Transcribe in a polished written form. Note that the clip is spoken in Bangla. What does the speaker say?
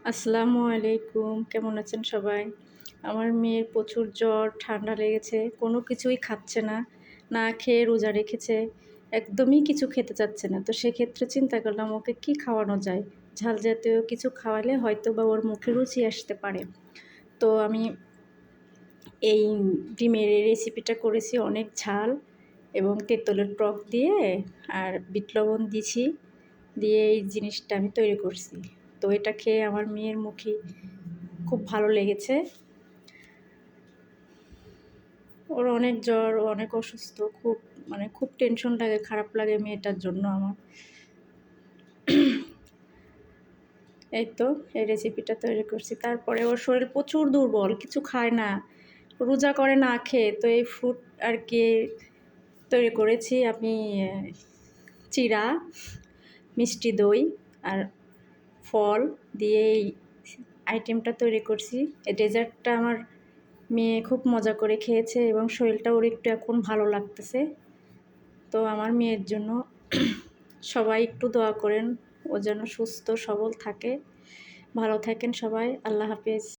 আসসালামু আলাইকুম। কেমন আছেন সবাই? আমার মেয়ের প্রচুর জ্বর, ঠান্ডা লেগেছে। কোনো কিছুই খাচ্ছে না। না খেয়ে রোজা রেখেছে। একদমই কিছু খেতে চাচ্ছে না। তো সেক্ষেত্রে চিন্তা করলাম ওকে কি খাওয়ানো যায়? ঝাল জাতীয় কিছু খাওয়ালে হয়তোবা ওর মুখে রুচি আসতে পারে। তো আমি এই ডিমের এই রেসিপিটা করেছি অনেক ঝাল এবং তেঁতুলের টক দিয়ে আর বিট লবণ দিছি। দিয়ে এই জিনিসটা আমি তৈরি করছি। তো এটা খেয়ে আমার মেয়ের মুখে খুব ভালো লেগেছে। ওর অনেক জ্বর, ও অনেক অসুস্থ। খুব টেনশন লাগে, খারাপ লাগে মেয়েটার জন্য আমার। এই তো এই রেসিপিটা তৈরি করছি। তারপরে ওর শরীর প্রচুর দুর্বল, কিছু খায় না। রোজা করে না খেয়ে। তো এই ফ্রুট আর কি তৈরি করেছি আমি চিড়া, মিষ্টি দই আর ফল দিয়ে এই আইটেমটা তৈরি করছি। এই ডেজার্টটা আমার মেয়ে খুব মজা করে খেয়েছে এবং শরীরটা ওর একটু এখন ভালো লাগতেছে। তো আমার মেয়ের জন্য সবাই একটু দোয়া করেন, ও যেন সুস্থ সবল থাকে। ভালো থাকেন সবাই। আল্লাহ হাফেজ।